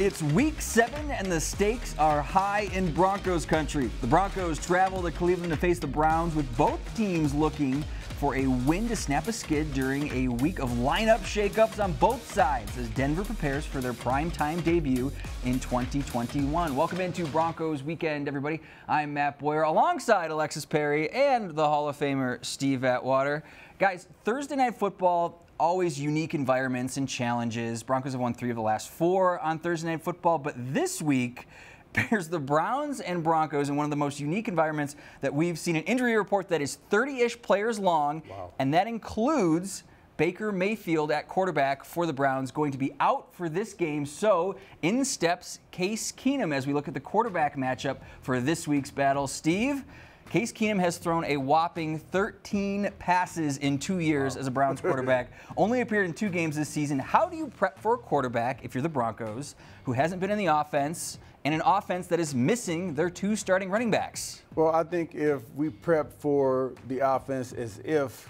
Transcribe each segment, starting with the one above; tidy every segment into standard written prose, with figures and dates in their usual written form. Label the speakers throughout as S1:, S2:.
S1: It's week 7 and the stakes are high in Broncos country. The Broncos travel to Cleveland to face the Browns, with both teams looking for a win to snap a skid during a week of lineup shakeups on both sides as Denver prepares for their primetime debut in 2021. Welcome into Broncos Weekend, everybody. I'm Matt Boyer alongside Alexis Perry and the Hall of Famer Steve Atwater. Guys, Thursday Night Football, always unique environments and challenges. Broncos have won 3 of the last 4 on Thursday Night Football, but this week there's the Browns and Broncos in one of the most unique environments that we've seen. An injury report that is 30-ish players long, and that includes Baker Mayfield at quarterback for the Browns, going to be out for this game. So in steps Case Keenum as we look at the quarterback matchup for this week's battle. Steve, Case Keenum has thrown a whopping 13 passes in 2 years as a Browns quarterback, only appeared in 2 games this season. How do you prep for a quarterback, if you're the Broncos, who hasn't been in the offense, and an offense that is missing their 2 starting running backs?
S2: Well, I think if we prep for the offense as if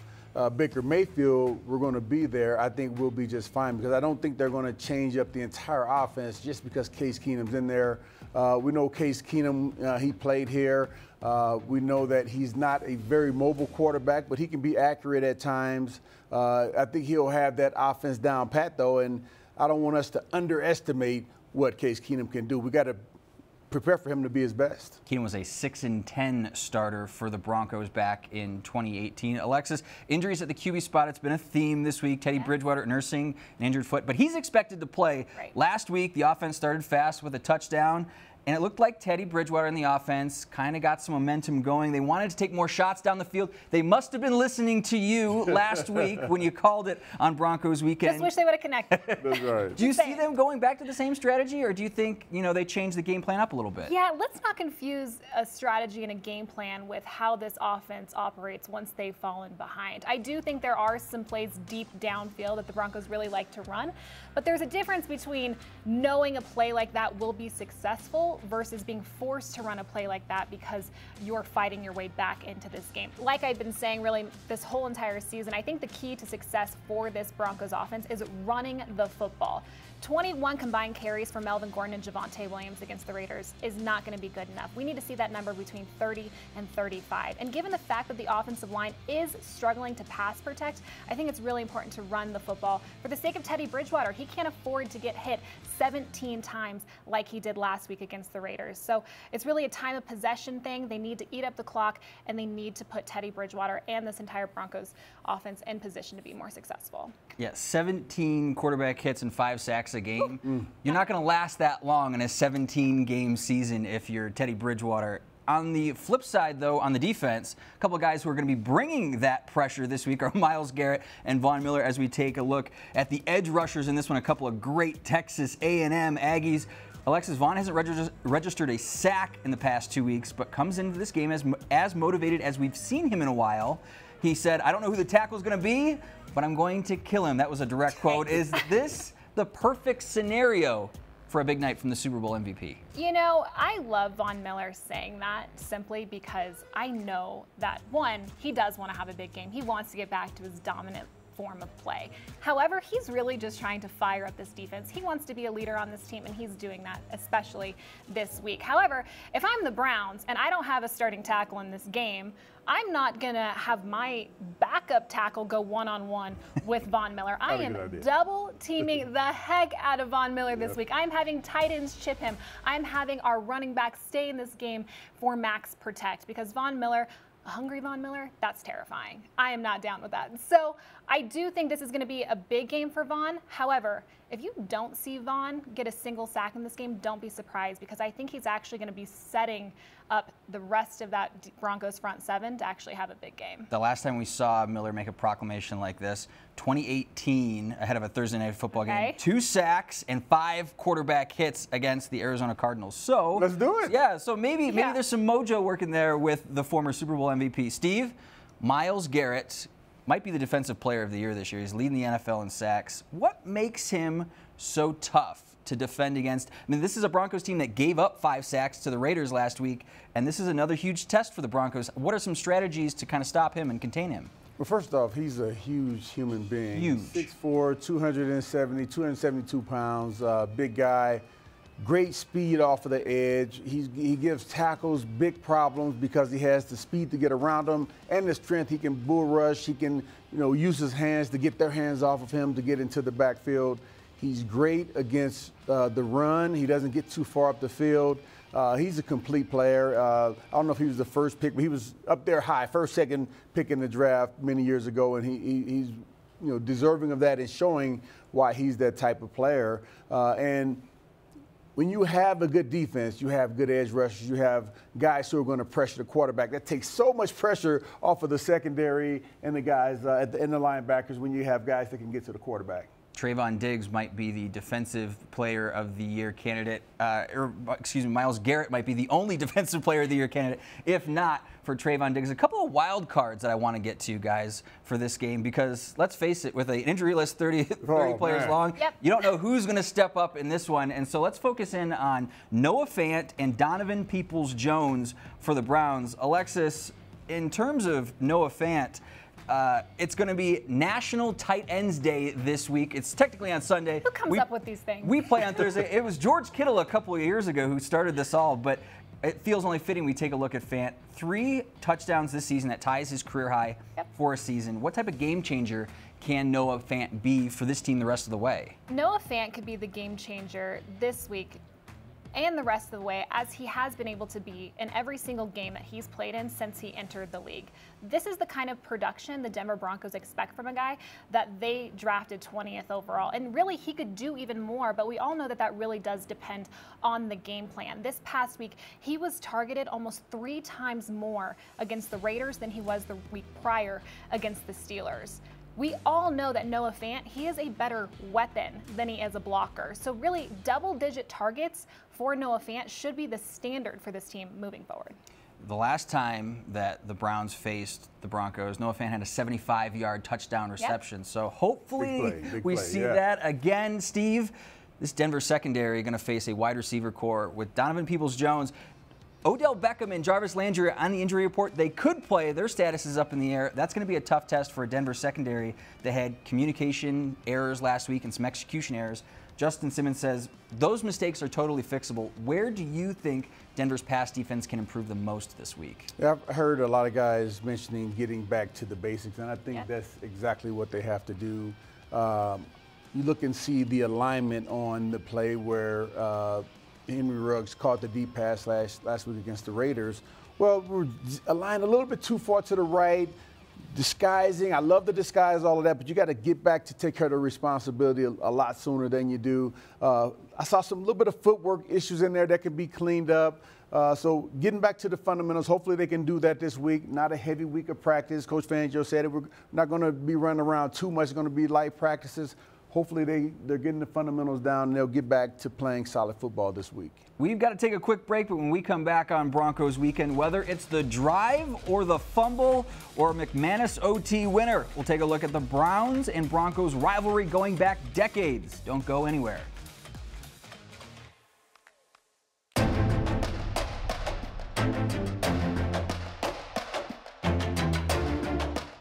S2: Baker Mayfield were going to be there, I think we'll be just fine, because I don't think they're going to change up the entire offense just because Case Keenum's in there. We know Case Keenum, he played here. We know that he's not a very mobile quarterback, but he can be accurate at times. I think he'll have that offense down pat, though, and I don't want us to underestimate what Case Keenum can do. We got to prepare for him to be his best.
S1: Keenum was a 6-10 starter for the Broncos back in 2018. Alexis, injuries at the QB spot, it's been a theme this week. Teddy Bridgewater nursing an injured foot, but he's expected to play. Last week, the offense started fast with a touchdown, and it looked like Teddy Bridgewater in the offense kind of got some momentum going. They wanted to take more shots down the field. They must have been listening to you last week when you called it on Broncos Weekend.
S3: Just wish they would have connected.
S2: That's right.
S1: Do you see them going back to the same strategy, or do you think, they changed the game plan up a little bit?
S3: Yeah, let's not confuse a strategy and a game plan with how this offense operates once they've fallen behind. I do think there are some plays deep downfield that the Broncos really like to run, but there's a difference between knowing a play like that will be successful versus being forced to run a play like that because you're fighting your way back into this game. Like I've been saying really this whole entire season, I think the key to success for this Broncos offense is running the football. 21 combined carries for Melvin Gordon and Javonte Williams against the Raiders is not going to be good enough. We need to see that number between 30 and 35. And given the fact that the offensive line is struggling to pass protect, I think it's really important to run the football. For the sake of Teddy Bridgewater, he can't afford to get hit 17 times like he did last week against the Raiders. So it's really a time of possession thing. They need to eat up the clock, and they need to put Teddy Bridgewater and this entire Broncos offense in position to be more successful.
S1: Yeah, 17 quarterback hits and 5 sacks a game. You're not going to last that long in a 17-game season if you're Teddy Bridgewater. On the flip side, though, on the defense, a couple of guys who are going to be bringing that pressure this week are Myles, Garrett, and Von Miller as we take a look at the edge rushers in this one. A couple of great Texas A&M Aggies. Alexis, Von hasn't registered a sack in the past 2 weeks, but comes into this game as motivated as we've seen him in a while. He said, "I don't know who the tackle is going to be, but I'm going to kill him." That was a direct quote. Is this the perfect scenario for a big night from the Super Bowl MVP?
S3: I love Von Miller saying that simply because I know that, one, he does want to have a big game. He wants to get back to his dominant form of play. However, he's really just trying to fire up this defense. He wants to be a leader on this team, and he's doing that, especially this week. However, if I'm the Browns and I don't have a starting tackle in this game, I'm not going to have my backup tackle go one-on-one with Von Miller. I am double teaming the heck out of Von Miller this week. I'm having tight ends chip him. I'm having our running back stay in this game for max protect, because Von Miller, hungry Von Miller, that's terrifying. I am not down with that. So I do think this is going to be a big game for Von. However, if you don't see Von get a single sack in this game, don't be surprised, because I think he's actually going to be setting up the rest of that Broncos front 7 to actually have a big game.
S1: The last time we saw Miller make a proclamation like this, 2018, ahead of a Thursday Night Football game, 2 sacks and 5 quarterback hits against the Arizona Cardinals. So
S2: let's do it.
S1: Yeah, so maybe there's some mojo working there with the former Super Bowl MVP. Steve, Myles Garrett might be the defensive player of the year this year. He's leading the NFL in sacks. What makes him so tough to defend against? I mean, this is a Broncos team that gave up 5 sacks to the Raiders last week, and this is another huge test for the Broncos. What are some strategies to kind of stop him and contain him?
S2: Well, first off, he's a huge human being.
S1: Huge.
S2: 6'4", 272 pounds, big guy. great speed off of the edge. He gives tackles big problems because he has the speed to get around them and the strength. He can bull rush. He can, use his hands to get their hands off of him to get into the backfield. He's great against the run. He doesn't get too far up the field. He's a complete player. I don't know if he was the first pick, but he was up there high, first, second pick in the draft many years ago, and he's deserving of that and showing why he's that type of player. And when you have a good defense, you have good edge rushers, you have guys who are going to pressure the quarterback. That takes so much pressure off of the secondary and the guys and the linebackers when you have guys that can get to the quarterback.
S1: Trayvon Diggs might be the Defensive Player of the Year candidate, Myles Garrett might be the only Defensive Player of the Year candidate, if not for Trayvon Diggs. A couple of wild cards that I want to get to, guys, for this game, because let's face it, with an injury list 30 players long, you don't know who's going to step up in this one. And so let's focus in on Noah Fant and Donovan Peoples-Jones for the Browns. Alexis, in terms of Noah Fant, it's going to be National Tight Ends Day this week. It's technically on Sunday.
S3: Who comes up with these things?
S1: We play on Thursday. It was George Kittle a couple of years ago who started this all, but it feels only fitting we take a look at Fant. 3 touchdowns this season. That ties his career high for a season. What type of game changer can Noah Fant be for this team the rest of the way?
S3: Noah Fant could be the game changer this week and the rest of the way, as he has been able to be in every single game that he's played in since he entered the league. This is the kind of production the Denver Broncos expect from a guy that they drafted 20th overall. And really, he could do even more, but we all know that that really does depend on the game plan. This past week, he was targeted almost 3 times more against the Raiders than he was the week prior against the Steelers. We all know that Noah Fant, he is a better weapon than he is a blocker. So really, double-digit targets for Noah Fant should be the standard for this team moving forward.
S1: The last time that the Browns faced the Broncos, Noah Fant had a 75-yard touchdown reception. So hopefully big play, see that again. Steve, this Denver secondary going to face a wide receiver core with Donovan Peoples-Jones. Odell Beckham and Jarvis Landry on the injury report. They could play. Their status is up in the air. That's going to be a tough test for a Denver secondary that had communication errors last week and some execution errors. Justin Simmons says those mistakes are totally fixable. Where do you think Denver's pass defense can improve the most this week?
S2: Yeah, I've heard a lot of guys mentioning getting back to the basics, and I think that's exactly what they have to do. You look and see the alignment on the play where Henry Ruggs caught the deep pass last week against the Raiders. Well, we're aligned a little bit too far to the right, disguising. I love the disguise, all of that, but you got to get back to take care of the responsibility a lot sooner than you do. I saw some little bit of footwork issues in there that can be cleaned up. So getting back to the fundamentals, hopefully they can do that this week. Not a heavy week of practice. Coach Fangio said it. We're not going to be running around too much. It's going to be light practices. Hopefully they're getting the fundamentals down and they'll get back to playing solid football this week.
S1: We've got to take a quick break, but when we come back on Broncos Weekend, whether it's the drive or the fumble or McManus OT winner, we'll take a look at the Browns and Broncos rivalry going back decades. Don't go anywhere.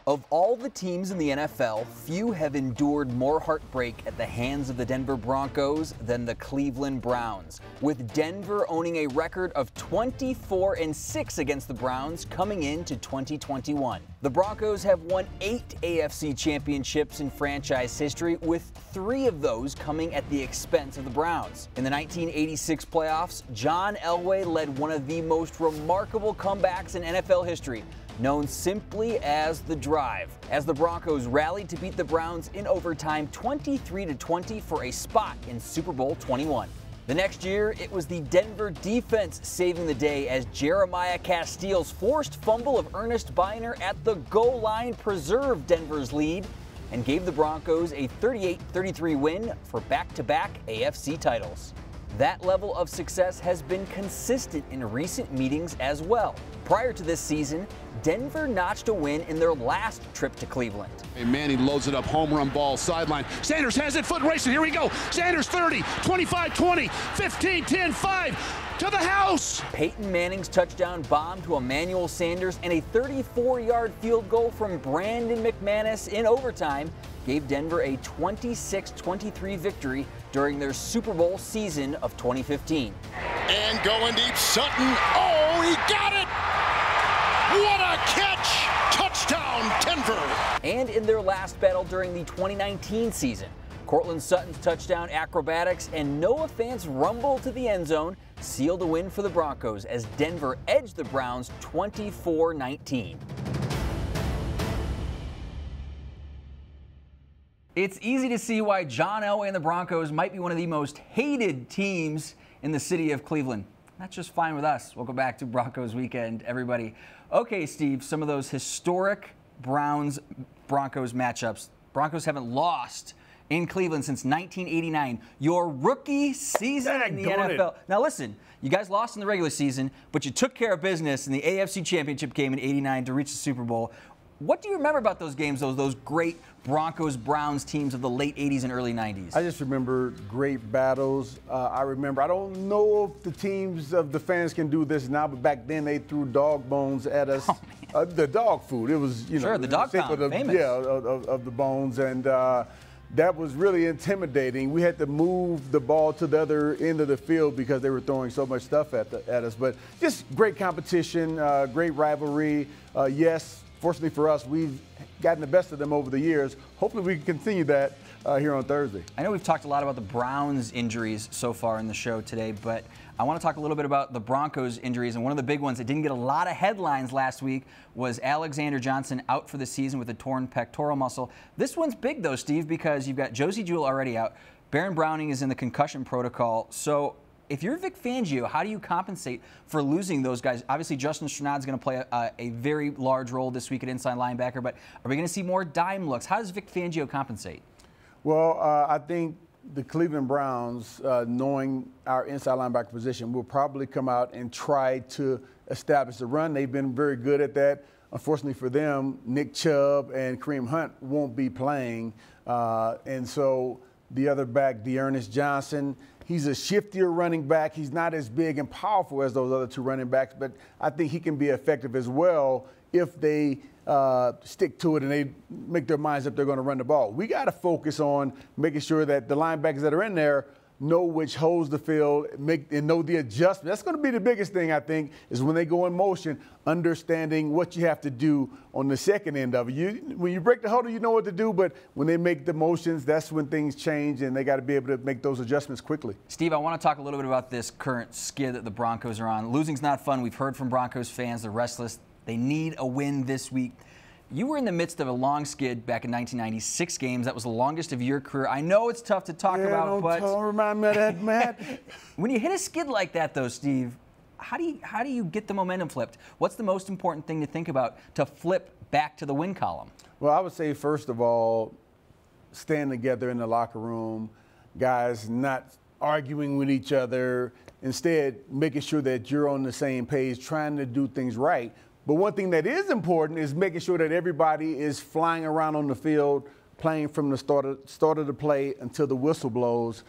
S1: Of all the teams in the NFL, few have endured more heartbreak at the hands of the Denver Broncos than the Cleveland Browns, with Denver owning a record of 24-6 against the Browns coming into 2021. The Broncos have won 8 AFC championships in franchise history, with 3 of those coming at the expense of the Browns. In the 1986 playoffs, John Elway led one of the most remarkable comebacks in NFL history, known simply as the drive, as the Broncos rallied to beat the Browns in overtime 23-20 for a spot in Super Bowl 21. The next year, it was the Denver defense saving the day as Jeremiah Castile's forced fumble of Ernest Biner at the goal line preserved Denver's lead and gave the Broncos a 38-33 win for back-to-back AFC titles. That level of success has been consistent in recent meetings as well. Prior to this season, Denver notched a win in their last trip to Cleveland.
S4: Manning loads it up, home run ball, sideline. Sanders has it, foot racing, here we go. Sanders 30, 25, 20, 15, 10, 5, to the house.
S1: Peyton Manning's touchdown bomb to Emmanuel Sanders and a 34-yard field goal from Brandon McManus in overtime gave Denver a 26-23 victory during their Super Bowl season of 2015.
S5: And going deep, Sutton. Oh, he got it! What a catch! Touchdown, Denver!
S1: And in their last battle during the 2019 season, Cortland Sutton's touchdown acrobatics and Noah Fant's rumble to the end zone sealed a win for the Broncos as Denver edged the Browns 24-19. It's easy to see why John Elway and the Broncos might be one of the most hated teams in the city of Cleveland. That's just fine with us. Welcome back to Broncos Weekend, everybody. Okay, Steve, some of those historic Browns-Broncos matchups. Broncos haven't lost in Cleveland since 1989, your rookie season in the NFL. Now listen, you guys lost in the regular season, but you took care of business in the AFC Championship game in '89 to reach the Super Bowl. What do you remember about those games, those great Broncos-Browns teams of the late 80s and early 90s?
S2: I just remember great battles. I don't know if the teams of the fans can do this now, but back then they threw dog bones at us. Oh, the dog food. It was,
S1: sure, the dog pound, famous.
S2: Yeah, of the bones. And that was really intimidating. We had to move the ball to the other end of the field because they were throwing so much stuff at us. But just great competition, great rivalry. Yes. Fortunately for us, we've gotten the best of them over the years. Hopefully we can continue that here on Thursday.
S1: I know we've talked a lot about the Browns' injuries so far in the show today, but I want to talk a little bit about the Broncos' injuries. And one of the big ones that didn't get a lot of headlines last week was Alexander Johnson out for the season with a torn pectoral muscle. This one's big, though, Steve, because you've got Josie Jewell already out. Baron Browning is in the concussion protocol. So if you're Vic Fangio, how do you compensate for losing those guys? Obviously, Justin Stronad's going to play a very large role this week at inside linebacker, but are we going to see more dime looks? How does Vic Fangio compensate?
S2: Well, I think the Cleveland Browns, knowing our inside linebacker position, will probably come out and try to establish the run. They've been very good at that. Unfortunately for them, Nick Chubb and Kareem Hunt won't be playing. And so the other back, Dearness Johnson, he's a shiftier running back. He's not as big and powerful as those other two running backs, but I think he can be effective as well if they stick to it and they make their minds up they're going to run the ball. We got to focus on making sure that the linebackers that are in there know which holes to fill, and know the adjustment. That's going to be the biggest thing, I think, is when they go in motion, understanding what you have to do on the second end of it. When you break the huddle, you know what to do, but when they make the motions, that's when things change, and they got to be able to make those adjustments quickly.
S1: Steve, I want to talk a little bit about this current skid that the Broncos are on. Losing's not fun. We've heard from Broncos fans. They're restless. They need a win this week. You were in the midst of a long skid back in 1990, 6 games. That was the longest of your career. I know it's tough to talk about, but
S2: don't remind me of that, Matt.
S1: When you hit a skid like that, though, Steve, how do you get the momentum flipped? What's the most important thing to think about to flip back to the win column?
S2: Well, I would say, first of all, stand together in the locker room, guys not arguing with each other, instead making sure that you're on the same page, trying to do things right. But one thing that is important is making sure that everybody is flying around on the field, playing from the start of the play until the whistle blows.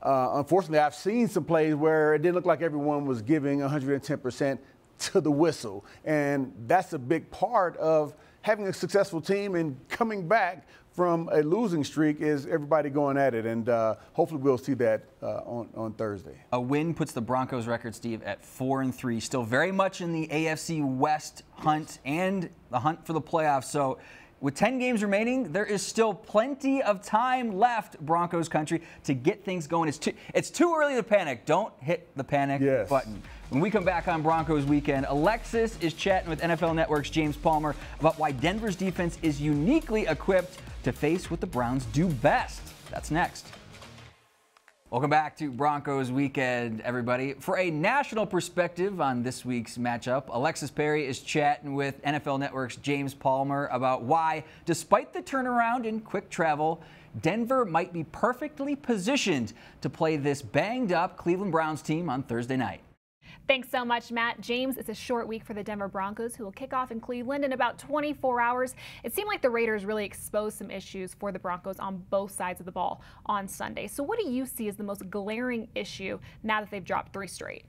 S2: Unfortunately, I've seen some plays where it didn't look like everyone was giving 110% to the whistle. And that's a big part of having a successful team and coming back from a losing streak is everybody going at it, and hopefully we'll see that on Thursday.
S1: A win puts the Broncos record, Steve, at 4-3, still very much in the AFC West hunt and the hunt for the playoffs. So with 10 games remaining, there is still plenty of time left, Broncos country, to get things going. It's too early to panic. Don't hit the panic button. When we come back on Broncos Weekend, Alexis is chatting with NFL Network's James Palmer about why Denver's defense is uniquely equipped to face what the Browns do best. That's next. Welcome back to Broncos Weekend, everybody. For a national perspective on this week's matchup, Alexis Perry is chatting with NFL Network's James Palmer about why, despite the turnaround in quick travel, Denver might be perfectly positioned to play this banged-up Cleveland Browns team on Thursday night.
S3: Thanks so much, Matt. James, it's a short week for the Denver Broncos, who will kick off in Cleveland in about 24 hours. It seemed like the Raiders really exposed some issues for the Broncos on both sides of the ball on Sunday. So what do you see as the most glaring issue now that they've dropped 3 straight?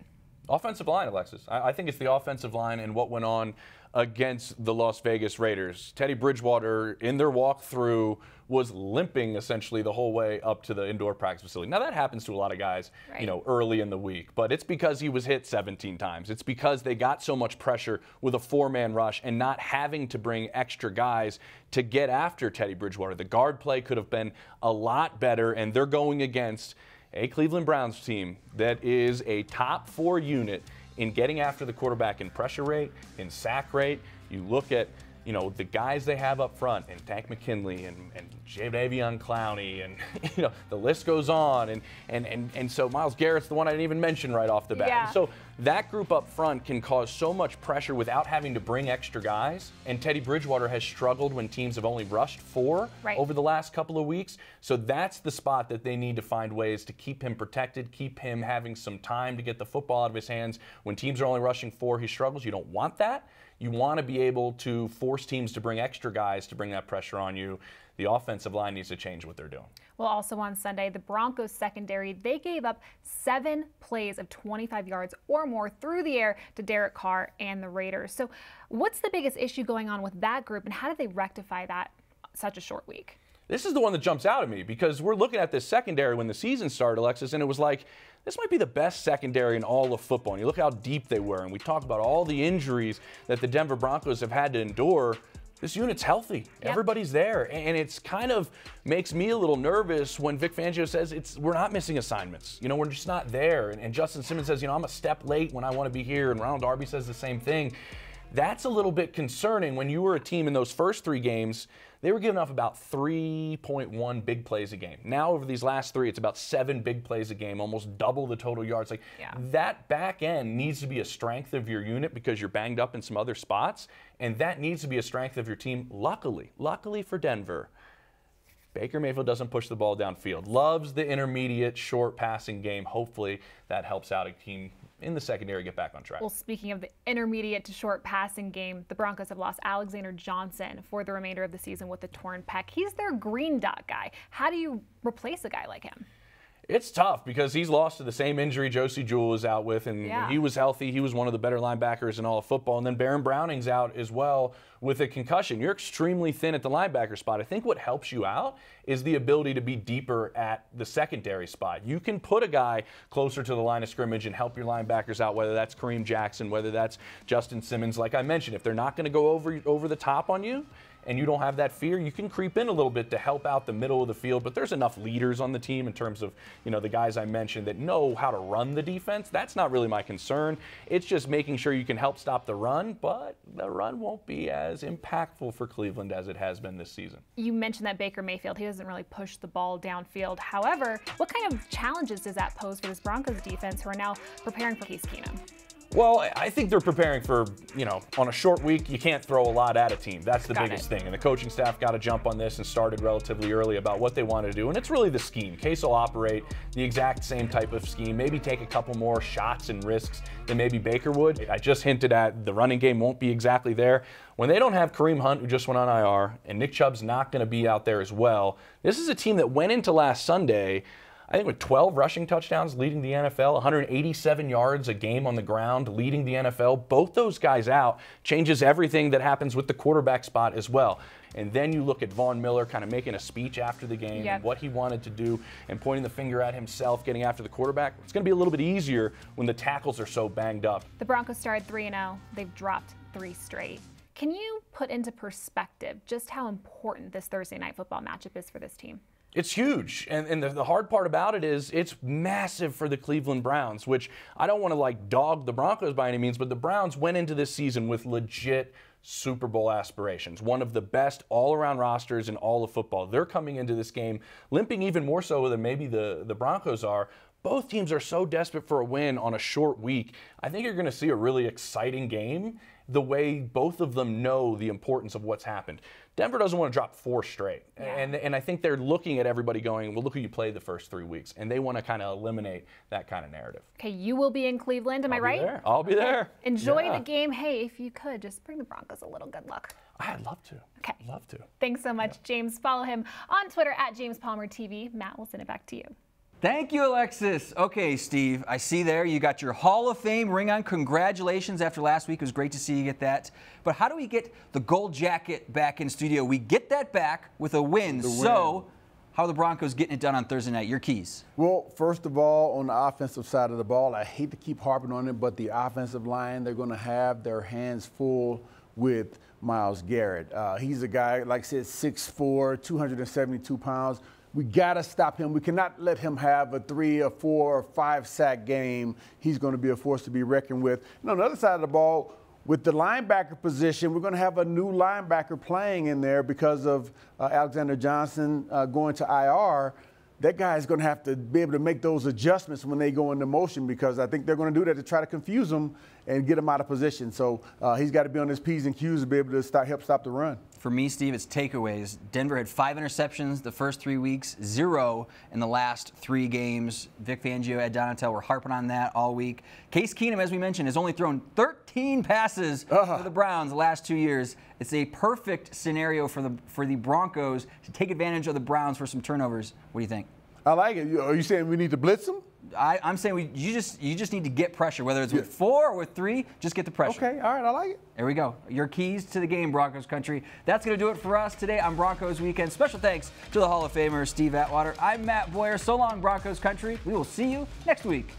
S6: Offensive line, Alexis. I think it's the offensive line and what went on against the Las Vegas Raiders. Teddy Bridgewater, in their walkthrough, was limping essentially the whole way up to the indoor practice facility. Now, that happens to a lot of guys, early in the week, but it's because he was hit 17 times. It's because they got so much pressure with a 4-man rush and not having to bring extra guys to get after Teddy Bridgewater. The guard play could have been a lot better, and they're going against a Cleveland Browns team that is a top 4 unit in getting after the quarterback in pressure rate, in sack rate. You look at, the guys they have up front, and Tank McKinley and Jadeveon Clowney, and the list goes on. And so Myles Garrett's the one I didn't even mention right off the bat.
S3: Yeah.
S6: So that group up front can cause so much pressure without having to bring extra guys. And Teddy Bridgewater has struggled when teams have only rushed 4 over the last couple of weeks. So that's the spot that they need to find ways to keep him protected, keep him having some time to get the football out of his hands. When teams are only rushing 4, he struggles. You don't want that. You want to be able to force teams to bring extra guys to bring that pressure on you. The offensive line needs to change what they're doing.
S3: Well, also on Sunday, the Broncos secondary, they gave up 7 plays of 25 yards or more through the air to Derek Carr and the Raiders. So what's the biggest issue going on with that group, and how did they rectify that such a short week?
S6: This is the one that jumps out at me because we're looking at this secondary when the season started, Alexis, and it was like, this might be the best secondary in all of football. And you look how deep they were, and we talked about all the injuries that the Denver Broncos have had to endure. This unit's healthy. Yep. Everybody's there. And it's kind of makes me a little nervous when Vic Fangio says we're not missing assignments. We're just not there. And Justin Simmons says, I'm a step late when I want to be here. And Ronald Darby says the same thing. That's a little bit concerning when you were a team in those first 3 games. They were giving up about 3.1 big plays a game. Now, over these last 3, it's about 7 big plays a game, almost double the total yards. That back end needs to be a strength of your unit because you're banged up in some other spots, and that needs to be a strength of your team. Luckily for Denver, Baker Mayfield doesn't push the ball downfield. Loves the intermediate, short passing game. Hopefully, that helps out a team in the secondary get back on track. Well,
S3: speaking of the intermediate to short passing game, the Broncos have lost Alexander Johnson for the remainder of the season with a torn pec. He's their green dot guy. How do you replace a guy like him?
S6: It's tough because he's lost to the same injury Josie Jewell is out with, and he was healthy. He was one of the better linebackers in all of football. And then Baron Browning's out as well with a concussion. You're extremely thin at the linebacker spot. I think what helps you out is the ability to be deeper at the secondary spot. You can put a guy closer to the line of scrimmage and help your linebackers out, whether that's Kareem Jackson, whether that's Justin Simmons. Like I mentioned, if they're not going to go over the top on you, and you don't have that fear, you can creep in a little bit to help out the middle of the field. But there's enough leaders on the team in terms of, the guys I mentioned that know how to run the defense. That's not really my concern. It's just making sure you can help stop the run, but the run won't be as impactful for Cleveland as it has been this season.
S3: You mentioned that Baker Mayfield, he doesn't really push the ball downfield. However, what kind of challenges does that pose for this Broncos defense who are now preparing for Case Keenum?
S6: Well, I think they're preparing for, on a short week, you can't throw a lot at a team. That's the biggest thing. And the coaching staff got to jump on this and started relatively early about what they want to do. And it's really the scheme. Case will operate the exact same type of scheme, maybe take a couple more shots and risks than maybe Baker would. I just hinted at the running game won't be exactly there. When they don't have Kareem Hunt, who just went on IR, and Nick Chubb's not going to be out there as well, this is a team that went into last Sunday, I think with 12 rushing touchdowns, leading the NFL, 187 yards a game on the ground, leading the NFL. Both those guys out changes everything that happens with the quarterback spot as well. And then you look at Von Miller kind of making a speech after the game, and what he wanted to do, and pointing the finger at himself, getting after the quarterback. It's going to be a little bit easier when the tackles are so banged up.
S3: The Broncos started 3-0. They've dropped 3 straight. Can you put into perspective just how important this Thursday night football matchup is for this team?
S6: It's huge, and the hard part about it is it's massive for the Cleveland Browns, which I don't want to dog the Broncos by any means, but the Browns went into this season with legit Super Bowl aspirations, one of the best all-around rosters in all of football. They're coming into this game limping even more so than maybe the Broncos are. Both teams are so desperate for a win on a short week. I think you're going to see a really exciting game the way both of them know the importance of what's happened. Denver doesn't want to drop 4 straight. And I think they're looking at everybody going, well, look who you played the first 3 weeks. And they want to kind of eliminate that kind of narrative.
S3: Okay, you will be in Cleveland, am I right?
S6: I'll be there.
S3: Enjoy the game. Hey, if you could, just bring the Broncos a little good luck.
S6: I'd love to.
S3: Okay.
S6: I'd love to.
S3: Thanks so much, James. Follow him on Twitter at JamesPalmerTV. Matt, we'll send it back to you.
S1: Thank you, Alexis. Okay, Steve, I see there you got your Hall of Fame ring on. Congratulations after last week. It was great to see you get that. But how do we get the gold jacket back in studio? We get that back with a win. So how are the Broncos getting it done on Thursday night? Your keys.
S2: Well, first of all, on the offensive side of the ball, I hate to keep harping on it, but the offensive line, they're going to have their hands full with Myles Garrett. He's a guy, like I said, 6'4", 272 pounds. We got to stop him. We cannot let him have a 3 or 4 or 5 sack game. He's going to be a force to be reckoned with. And on the other side of the ball, with the linebacker position, we're going to have a new linebacker playing in there because of Alexander Johnson going to IR. That guy is going to have to be able to make those adjustments when they go into motion, because I think they're going to do that to try to confuse him and get him out of position. So he's got to be on his P's and Q's to be able to help stop the run.
S1: For me, Steve, it's takeaways. Denver had 5 interceptions the first 3 weeks, 0 in the last 3 games. Vic Fangio and Donatel were harping on that all week. Case Keenum, as we mentioned, has only thrown 13 passes for the Browns the last 2 years. It's a perfect scenario for the Broncos to take advantage of the Browns for some turnovers. What do you think?
S2: I like it. Are you saying we need to blitz them?
S1: I'm saying you just need to get pressure, whether it's with 4 or with 3, just get the pressure.
S2: Okay, all right, I like it.
S1: There we go. Your keys to the game, Broncos country. That's going to do it for us today on Broncos Weekend. Special thanks to the Hall of Famer, Steve Atwater. I'm Matt Boyer. So long, Broncos country. We will see you next week.